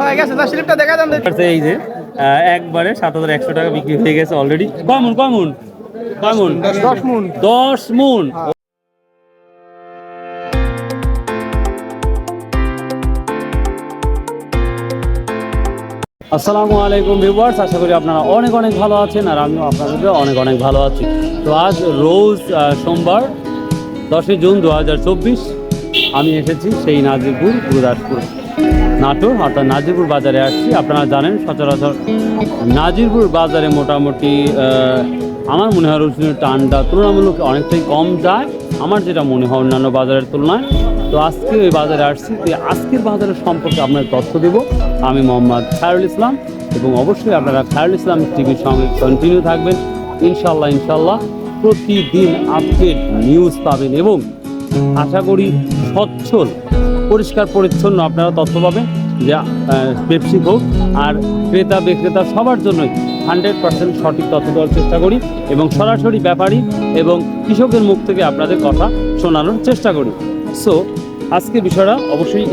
হয়ে গেছে, তার স্লিপটা দেখা দেন। এই যে একবারে 7,100 টাকা বিক্রি হয়ে গেছে অলরেডি। কমন কমন কমন 10 মণ। 10 মণ। আসসালামু আলাইকুম ভিউয়ার্স, আশা করি আপনারা অনেক অনেক ভালো আছেন আর আমিও আপনাদের অনেক অনেক ভালো আছি। তো আজ রোজ সোমবার 10 জুন 2024 আমি এসেছি সেই নাজিরপুর গুরুদাসপুর নাটোর, অর্থাৎ নাজিরপুর বাজারে আসছি। আপনারা জানেন সচরাচর নাজিরপুর বাজারে মোটামুটি আমার মনে হয় রসুনের টানটা তুলনামূলক অনেকটাই কম যায়, আমার যেটা মনে হয় অন্যান্য বাজারের তুলনায়। তো আজকে ওই বাজারে আসছি, তো আজকের বাজারের সম্পর্কে আপনার তথ্য দেব আমি মোহাম্মদ খায়রুল ইসলাম, এবং অবশ্যই আপনারা খায়রুল ইসলাম টিভির সঙ্গে কন্টিনিউ থাকবেন। ইনশাল্লাহ প্রতিদিন আপডেট নিউজ পাবেন এবং আশা করি সচ্ছল পরিষ্কার পরিচ্ছন্ন আপনারা তথ্য পাবেন, যা ব্যবসায়িক হোক আর ক্রেতা বিক্রেতা সবার জন্যই 100% সঠিক তথ্য দেওয়ার চেষ্টা করি এবং সরাসরি ব্যাপারী এবং কৃষকের মুখ থেকে আপনাদের কথা শোনানোর চেষ্টা করি। সো আজকের বিষয়টা অবশ্যই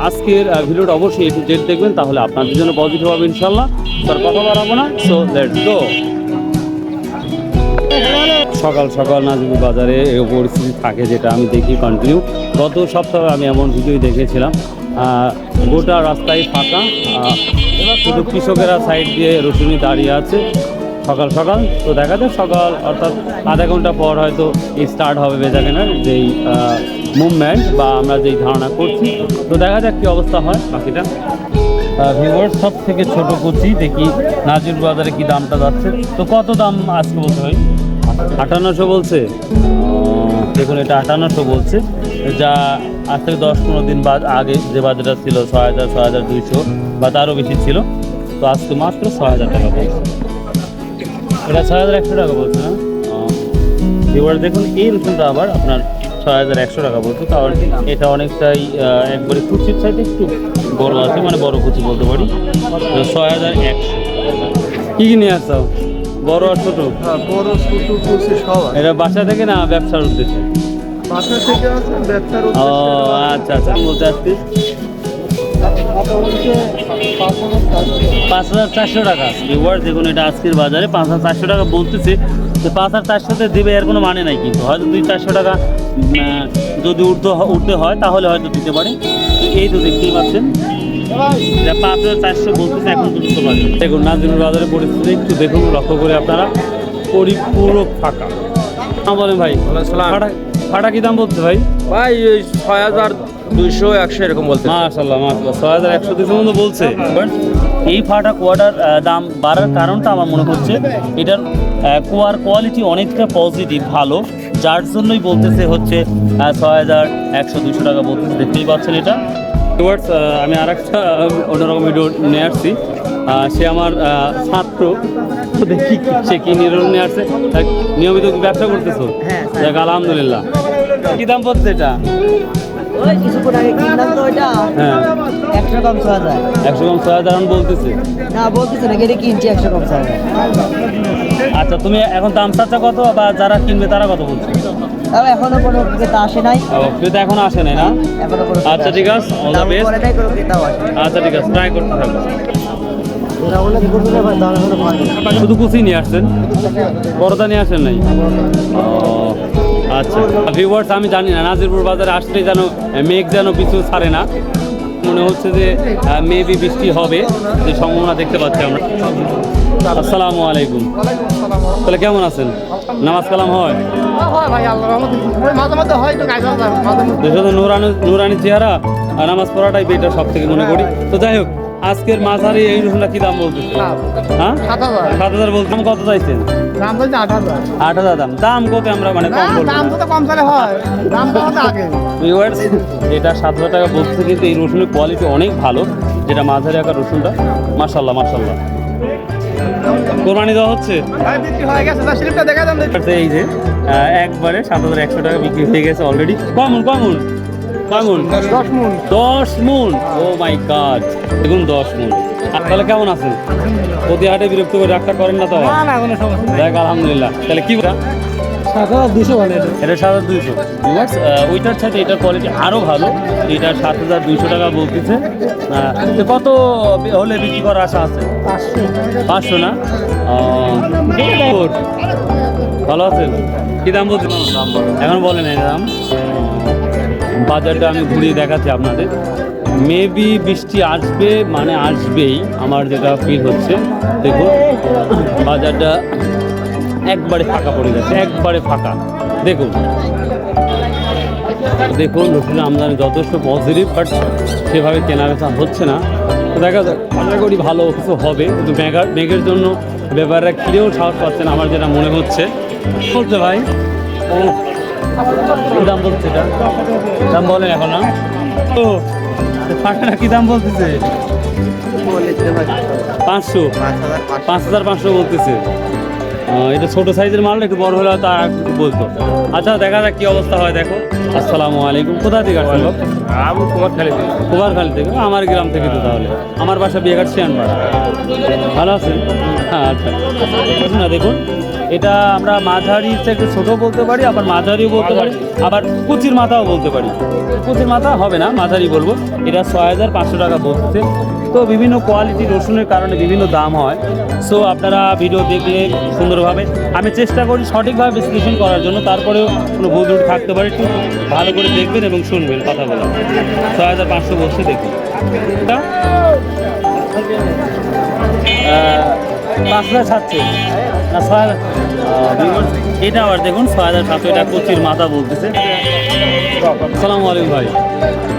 আজকের ভিডিওটা অবশ্যই A to Z দেখবেন, তাহলে আপনাদের জন্য পজিটিভ হবে ইনশাল্লাহ। তার কথা বাড়াবো না, সো লেটস গো। সকাল সকাল নাজিরপুর বাজারে এই পরিস্থিতি থাকে, যেটা আমি দেখি কন্টিনিউ। গত সপ্তাহে আমি এমন ভিডিও দেখেছিলাম, গোটা রাস্তায় ফাঁকা, শুধু কৃষকেরা সাইড দিয়ে রসুনি দাঁড়িয়ে আছে সকাল সকাল। তো দেখা যায় সকাল অর্থাৎ আধা ঘন্টা পর হয়তো স্টার্ট হবে বেচাকেনার যেই মুভমেন্ট বা আমরা যেই ধারণা করছি। তো দেখা যাক কী অবস্থা হয় বাকিটা। ভিউয়ার্স, সব থেকে ছোটো কুচি দেখি নাজিরপুর বাজারে কি দামটা যাচ্ছে। তো কত দাম আজকে বলতে হয়? 5800 বলছে। দেখুন এটা 5800 বলছে, যা আজ থেকে 10-15 দিন আগে যে বাজারটা ছিল 6000, 6200 বা তারও বেশি ছিল। তো আজকে মাত্র 6000 টাকা বলছে, এটা 6100 টাকা বলছে না। এবার দেখুন এই রসুনটা আবার আপনার 6100 টাকা বলছে, কারণ এটা অনেকটাই একবারে কুচির সাইডে একটু বড় আছে, মানে বড় কুচি বলতে পারি। 6100 কী নিয়ে আসছো? বড় আর ছোট? বড় ছোট কুচি সব। এটা বাসা থেকে না ব্যবসার উদ্দেশ্যে? বাসা থেকে আছে, ব্যবসার ও উদ্দেশ্যে। আচ্ছা বলতে আসছি 5400 টাকা। এবার দেখুন এটা আজকের বাজারে 5400 টাকা বলতেছে। তো 5400-তে দেবে এর কোনো মানে নাই, কিন্তু হয়তো 200-400 টাকা যদি উঠতে হয় তাহলে হয়তো দিতে পারে। এই তো দেখতেই পাচ্ছেন 5400 বলতেছে এখন পর্যন্ত বাজার। দেখুন নাজিরপুর বাজারের পরিস্থিতি একটু দেখুন, লক্ষ্য করে আপনারা পরিপূরক ফাঁকা। বলেন ভাই, ফাটা কি দাম বলছে ভাই? ভাই 6200, 100 এরকম বলতে। মাশাআল্লাহ 6100, 200 মতো বলছে। এই ফাটা কোয়াটার দাম বাড়ার কারণটা আমার মনে হচ্ছে এটার কোয়ার কোয়ালিটি অনেকটা পজিটিভ ভালো, যার জন্যই বলতেছে হচ্ছে 6100, 200 টাকা বলতেছে। দেখতেই পাচ্ছেন এটা। আমি আর একটা অন্যরকম ভিডিও নিয়ে আসছি, সে আমার ছাত্র। তো দেখি সে কি নির্ণয় নিয়ে আসছে। নিয়মিত ব্যবসা করতেছো? দেখ আলহামদুলিল্লাহ। কি দাম পড়ছে এটা? কিছুক্ষণ আগে কিনলাম তো ওইটা। হ্যাঁ 100 কম 6000। 100 কম 6000 বলতেছে? না বলতেছে না, এটা কিনছি 100 কম 6000। আচ্ছা, তুমি এখন দাম চাচ্ছা কত, বা যারা কিনবে তারা কত বলছে? তাও এখনো কোনো ক্রেতা আসে নাই। ক্রেতা এখনো আসে নাই না? এখনো কোনো আচ্ছা ঠিক আছে, অল দ্য বেস্ট। পরে নাই কোনো ক্রেতাও আসে। আচ্ছা ঠিক আছে, ট্রাই করতে থাকো। ওরা বলে কি করবে ভাই, দাম এখনো পাই। শুধু কুচি নিয়ে আসছেন, বড়দা নিয়ে আসেন নাই? ও আচ্ছা ভিউয়ার্স, আমি জানি না নাজিরপুর বাজারে আসলে যেন মেঘ যেন পিছু ছাড়ে না, মনে হচ্ছে যে মেবি বৃষ্টি হবে, যে সম্ভাবনা দেখতে পাচ্ছি আমরা। আসসালামু আলাইকুম। তাহলে কেমন আছেন? নামাজ কালাম হয়? নুরানি চেহারা আর নামাজ পড়াটাই বেটার সব থেকে মনে করি। তো যাই হোক, আজকের মাঝারি এই রসুনটা কি দাম বলতেছে? হ্যাঁ 7000 বলতে। দাম কত চাইছেন? 8000 দাম। দাম কত আমরা মানে কম বলবো? এটা 7000 টাকা বলতেছে, কিন্তু এই রসুনের কোয়ালিটি অনেক ভালো, যেটা মাঝারি আকার রসুনটা। মাশাল্লাহ কোরবানি দেওয়া হচ্ছে। এই যে একবারে 7100 টাকা বিক্রি হয়ে গেছে অলরেডি। কমন 10 মণ। ও মাই গড, দেখুন 10 মণ। তাহলে কেমন আছেন? প্রতি হাটে বিরক্ত করে ডাক্তার করেন না তো? দেখ আলহামদুলিল্লাহ। তাহলে কি 7,200 ভালো এটা। এটা 7,200। ওইটার সাথে এটার কোয়ালিটি আরও ভালো। এটা 7,200 টাকা বলতেছে। তো কত হলে বিক্রি করার আশা আছে? 500 না? Good. ভালো আছেন? কী দাম বলছেন? এখন বলেন এই দাম। বাজারটা আমি ঘুরিয়ে দেখাচ্ছি আপনাদের। মেবি বৃষ্টি আসবে, মানে আসবেই, আমার যেটা ফিল হচ্ছে। দেখুন বাজারটা একবারে ফাঁকা পড়ে যাচ্ছে, একবারে ফাঁকা। দেখুন দেখুন রসুনের আমদানি যথেষ্ট পজিটিভ, বাট সেভাবে কেনাবেচা হচ্ছে না। তো দেখা যাক, আশা করি ভালো কিছু হবে, কিন্তু মেঘের জন্য ব্যাপারটা কিনেও সাহস পাচ্ছেন আমার যেটা মনে হচ্ছে। বলছে ভাই ও কী দাম বলছে? এটা দাম বলেন এখন না? ও ফাঁকা কী দাম বলতেছে? 500, 5,500 বলতেছে। এটা ছোটো সাইজের মাল, একটু বড় হলে তা একটু বলতো। আচ্ছা দেখা যাক কী অবস্থা হয়। দেখো, আসসালামু আলাইকুম। কোথা থেকে আসছেন? আমি কুমারখালী থেকে। কুমারখালী থেকে? আমার গ্রাম থেকে তো। তাহলে আমার বাসা বিয়েঘাট শিয়ানপাড়া। ভালো আছেন? হ্যাঁ আচ্ছা না, দেখুন এটা আমরা মাঝারির থেকে একটু ছোটো বলতে পারি, আবার মাঝারিও বলতে পারি, আবার কুচির মাথাও বলতে পারি। কুচির মাথা হবে না, মাঝারি বলবো। এটা 6,500 টাকা বলতে। তো বিভিন্ন কোয়ালিটি রসুনের কারণে বিভিন্ন দাম হয়। সো আপনারা ভিডিও দেখলে সুন্দরভাবে, আমি চেষ্টা করি সঠিকভাবে বিশ্লেষণ করার জন্য, তারপরেও কোনো ভুল ত্রুটি থাকতে পারে, একটু ভালো করে দেখবেন এবং শুনবেন কথা বলা। 6,500 বসে দেখুন। 5,700 না 6,000। এটা আবার দেখুন 6,700। এটা কচির মাথা বলতেছে। আসসালামু আলাইকুম ভাই।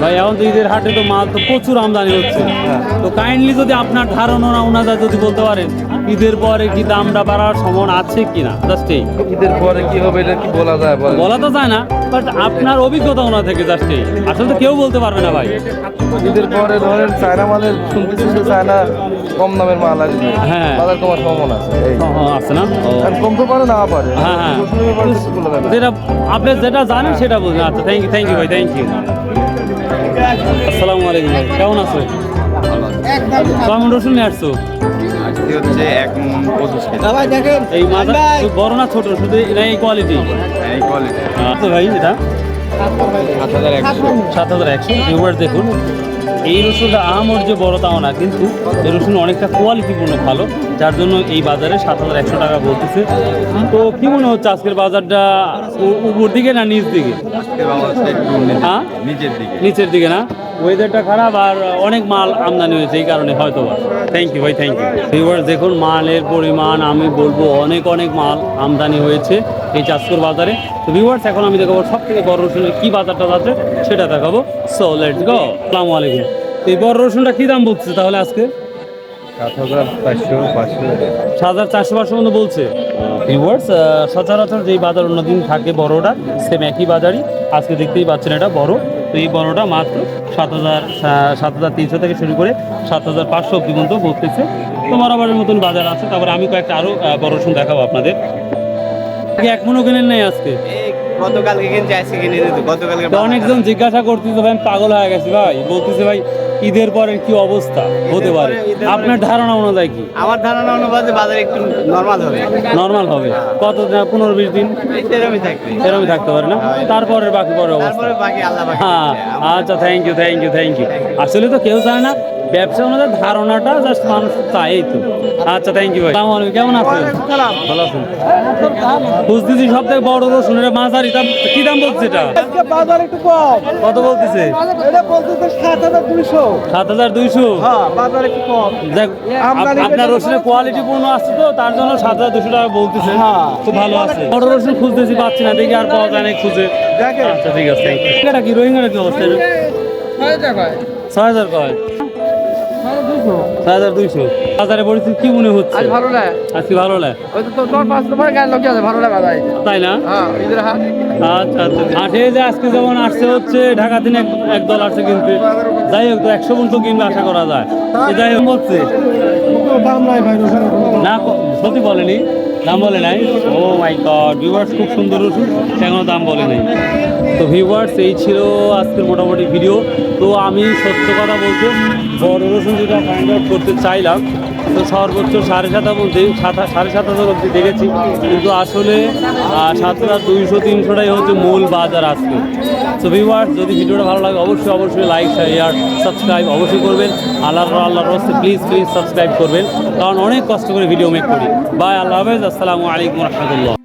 ভাই এখন তো ঈদের হাটে তো মাল তো প্রচুর আমদানি হচ্ছে। তো কাইন্ডলি যদি আপনার ধারণা ওনারা যদি বলতে পারেন ঈদের পরে কি দামটা বাড়ার সম্ভাবনা আছে কি না? জাস্ট এই ঈদের পরে কি হবে এটা কি বলা যায়? বলা তো যায় না, বাট আপনার অভিজ্ঞতা ওনার থেকে জাস্ট এই। আসলে তো কেউ বলতে পারবে না ভাই। ঈদের পরে ধরেন চায়না মালের শুনতেছি যে চায়না কম দামের মাল আসবে, হ্যাঁ। বাজার কমার সম্ভাবনা আছে। আছে না? কমতে পারে না পারে। হ্যাঁ হ্যাঁ, রসুনের ব্যাপারে কিছু বলা যাবে না। যেটা আপনি যেটা জানেন সেটা বলুন। আচ্ছা থ্যাংক ইউ ভাই, থ্যাংক ইউ। আসসালামু আলাইকুম ভাই, কেমন আছো? কেমন রসুন নিয়ে আসছো? আজকে হচ্ছে 1,25 কেজি। এই মাথা বড় না ছোট, শুধু এই কোয়ালিটি? এই কোয়ালিটি তো ভাই এটা 7,100। 7,100। এবার দেখুন এই রসুনটা আহামর যে বড় তাও না, কিন্তু এই রসুন অনেকটা কোয়ালিটিপূর্ণ ভালো, যার জন্য এই বাজারে 7,100 টাকা বলতেছে। তো কি মনে হচ্ছে আজকের বাজারটা উপর দিকে না নিচ দিকে? হ্যাঁ নিচের দিকে না? ওয়েদারটা খারাপ আর অনেক মাল আমদানি হয়েছে, এই কারণে হয়তো। থ্যাংক ইউ ভাই, থ্যাংক ইউ। ভিউয়ার্স দেখুন মালের পরিমাণ আমি বলবো অনেক মাল আমদানি হয়েছে এই চাঁদপুর বাজারে। তো ভিউয়ার্স এখন আমি দেখাবো সব থেকে বড় রসুনের কী বাজারটা আছে সেটা দেখাবো। So let's go. আসসালামু আলাইকুম। এই বড় রসুনটা কী দাম বলছে তাহলে আজকে? 7,400 মতো বলছে। ভিউয়ার্স সচরাচর যেই বাজার অন্যদিন থাকে বড়টা, সেম একই বাজারই আজকে দেখতেই পাচ্ছেন এটা বড়। তো এই বড়টা মাত্র 7,300 থেকে শুরু করে 7,500 অব্দি পর্যন্ত বলতেছে। তো বরাবরের মতন বাজার আছে। তারপরে আমি কয়েকটা আরও বড় রসুন দেখাবো আপনাদের। এক মনও কেনেন নাই আজকে? গতকালকে কিনছি, আজকে কিনে দিত। গতকালকে তো অনেকজন জিজ্ঞাসা করতেছে ভাই, আমি পাগল হয়ে গেছি ভাই, বলতেছে ভাই ঈদের পরে কি অবস্থা হতে পারে? আপনার ধারণা অনুযায়ী কি? আমার ধারণা অনুপাতে বাজার একটু নরমাল হবে। নর্মাল হবে কত? 15-20 দিন এরকমই থাকবে। এরকমই থাকতে পারে না? তারপরে বাকি পরে অবস্থা। তারপরে বাকি আল্লাহ বাকি। হ্যাঁ আচ্ছা, থ্যাংক ইউ। আসলে তো কেউ চায় না, ব্যবসা ওনাদের ধারণাটা জাস্ট মানুষ চায়, এই তো। আচ্ছা থ্যাংক ইউ ভাই। আসসালামু আলাইকুম, কেমন আছেন? ভালো আছেন? বুঝতেছি সব থেকে বড় রসুন এটা মাঝারি দাম। কি দাম বলছে এটা? বাজার একটু কম। কত বলতেছে? এটা বলতেছে 7,200। 7,200? হ্যাঁ, বাজার একটু কম। দেখ আপনার রসুনের কোয়ালিটি পূর্ণ আসছে তো, তার জন্য 7,200 টাকা বলতেছে। হ্যাঁ। খুব ভালো আছে। বড় রসুন খুঁজতেছি, পাচ্ছি না, দেখি আর পাওয়া যায় না খুঁজে। দেখেন। আচ্ছা ঠিক আছে। এটা কি রোহিঙ্গার কি অবস্থা? 6,000 কয়? 6,200। বাজারে পরিস্থিতি কি মনে হচ্ছে? ভালো লাগে। আজকে ভালো লাগে? ওই তো তোর 5 নম্বর গায়ে লোক আছে, ভালো লাগে ভাই। তাই না? হ্যাঁ, ঈদের হাট। আচ্ছা হাটে যে আজকে যেমন আসছে হচ্ছে ঢাকা দিনে এক দল আসছে কিনতে, যাই হোক তো 100 পর্যন্ত কিনবে আশা করা যায়। যাই হোক হচ্ছে দাম নাই ভাই রসুনের। না, সত্যি বলেনি, দাম বলে নাই। ও মাই গড, ভিউয়ার্স খুব সুন্দর রসুন, এখনো দাম বলে নাই। তো ভিউয়ার্স এই ছিল আজকের মোটামুটি ভিডিও। তো আমি সত্য কথা বলতে বড় রসুন যেটা ফাইন্ড আউট করতে চাইলাম তো সর্বোচ্চ 7,500 অবধি 7,500 অবধি দেখেছি, কিন্তু আসলে 7,200-300টাই হচ্ছে মূল বাজার আজকে। তো ভিউয়ার্স, যদি ভিডিওটা ভালো লাগে অবশ্যই লাইক শেয়ার সাবস্ক্রাইব অবশ্যই করবেন। আল্লাহর রাস্তে প্লিজ সাবস্ক্রাইব করবেন, কারণ অনেক কষ্ট করে ভিডিও মেক করি। বাই, আল্লাহ হাফেজ, আসসালামু আলাইকুম রহমতুল্লাহ।